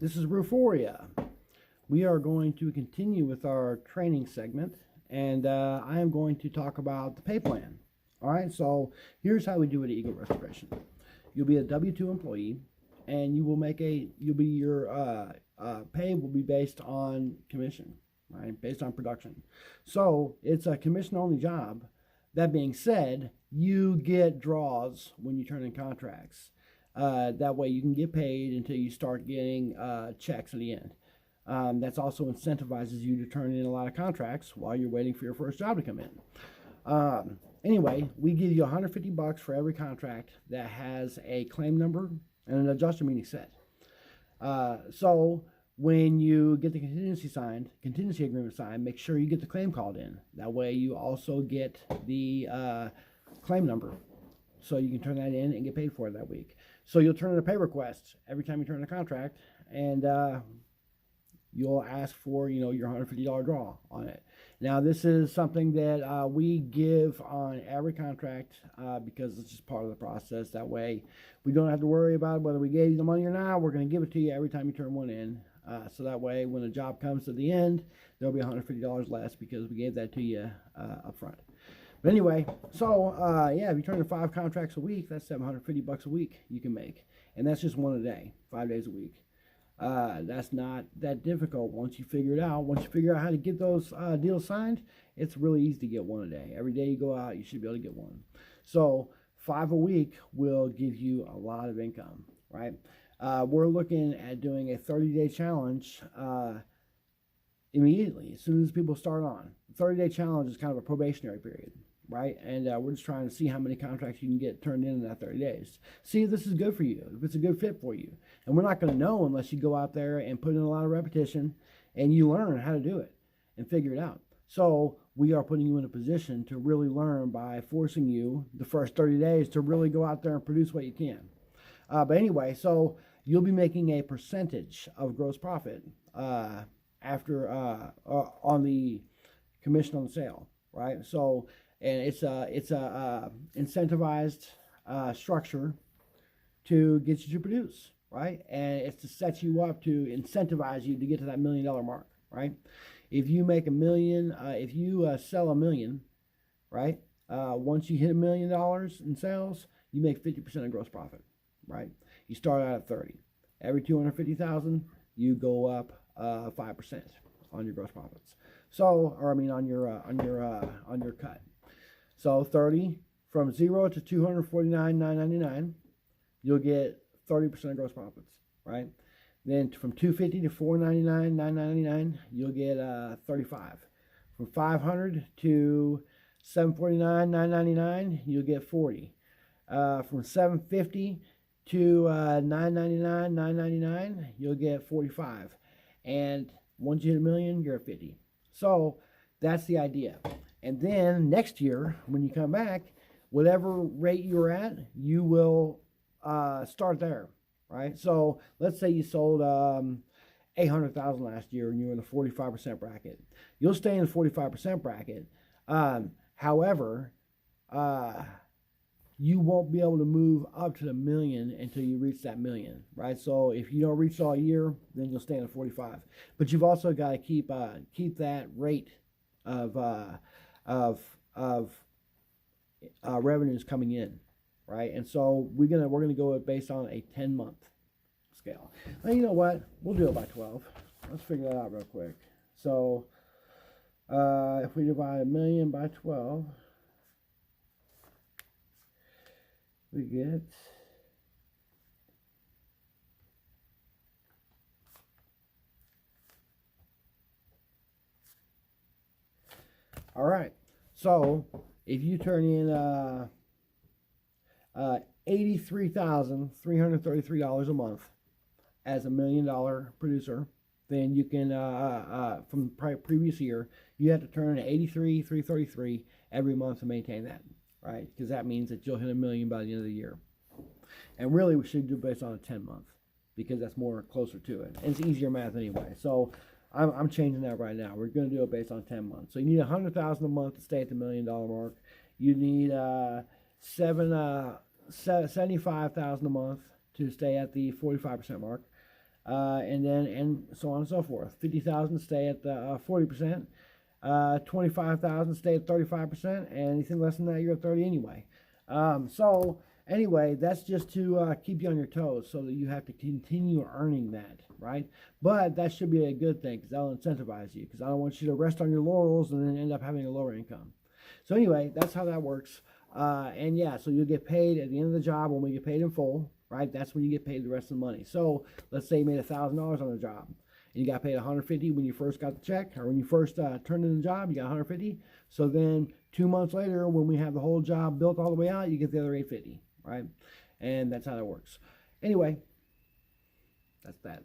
This is Ruforia. We are going to continue with our training segment, and I am going to talk about the pay plan. All right, so here's how we do it at Eagle Restoration. You'll be a W-2 employee, and your pay will be based on commission, right? Based on production. So it's a commission-only job. That being said, you get draws when you turn in contracts. That way you can get paid until you start getting checks at the end. That's also incentivizes you to turn in a lot of contracts while you're waiting for your first job to come in. Anyway, we give you $150 for every contract that has a claim number and an adjuster meeting set. So when you get the contingency agreement signed, make sure you get the claim called in. That way you also get the claim number, so you can turn that in and get paid for it that week. So you'll turn in a pay request every time you turn in a contract, and you'll ask for your $150 draw on it. Now this is something that we give on every contract because it's just part of the process. That way we don't have to worry about whether we gave you the money or not. We're going to give it to you every time you turn one in. So that way when the job comes to the end, there'll be $150 less because we gave that to you up front. But anyway, so yeah, if you turn in 5 contracts a week, that's $750 a week you can make. And that's just one a day, 5 days a week. That's not that difficult once you figure it out. Once you figure out how to get those deals signed, it's really easy to get one a day. Every day you go out, you should be able to get one. So 5 a week will give you a lot of income, right? We're looking at doing a 30-day challenge immediately, as soon as people start on. The 30-day challenge is kind of a probationary period, right? And we're just trying to see how many contracts you can get turned in that 30 days. See if this is good for you, if it's a good fit for you. And we're not going to know unless you go out there and put in a lot of repetition and you learn how to do it and figure it out. So we are putting you in a position to really learn by forcing you the first 30 days to really go out there and produce what you can. But anyway, so you'll be making a percentage of gross profit after on the commission on the sale, right? So, and it's a incentivized structure to get you to produce, right? And it's to set you up to incentivize you to get to that $1 million mark, right? If you make $1 million, if you sell $1 million, right? Once you hit $1 million in sales, you make 50% of gross profit, right? You start out at 30. Every 250,000, you go up 5% on your gross profits. So, or I mean on your cut. So 30 from 0 to 249,999, you'll get 30% of gross profits, right? Then from 250 to 499,999, you'll get 35. From 500 to 749,999, you'll get 40. From 750 to 999,999, you'll get 45. And once you hit $1 million, you're at 50. So that's the idea. And then next year, when you come back, whatever rate you're at, you will start there, right? So let's say you sold 800,000 last year and you were in the 45% bracket. You'll stay in the 45% bracket. However, you won't be able to move up to the $1 million until you reach that $1 million, right? So if you don't reach all year, then you'll stay in the 45. But you've also got to keep that rate of revenues coming in, right? And so we're gonna go based on a 10-month scale. Now, you know what? We'll do it by 12. Let's figure that out real quick. So if we divide $1 million by 12, we get all right. So if you turn in $83,333 a month as a $1 million producer, then you can from the previous year, you have to turn in $83,333 every month to maintain that, right? Because that means that you'll hit $1 million by the end of the year. And really, we should do it based on a 10-month because that's more closer to it. And it's easier math anyway. So I'm changing that right now. We're going to do it based on 10 months. So you need $100,000 a month to stay at the $1 million mark. You need $75,000 a month to stay at the 45% mark. and so on and so forth. 50,000 stay at the 40%. 25,000 stay at 35%, and anything less than that, you're at 30 anyway. So anyway, that's just to keep you on your toes, so that you have to continue earning that, right? But that should be a good thing, because that'll incentivize you, because I don't want you to rest on your laurels and then end up having a lower income. So anyway, that's how that works. And yeah, so you'll get paid at the end of the job when we get paid in full, right? That's when you get paid the rest of the money. So let's say you made $1,000 on the job, and you got paid 150 when you first got the check, or when you first turned in the job, you got 150. So then 2 months later, when we have the whole job built all the way out, you get the other 850, right? And that's how that works. Anyway, that's that.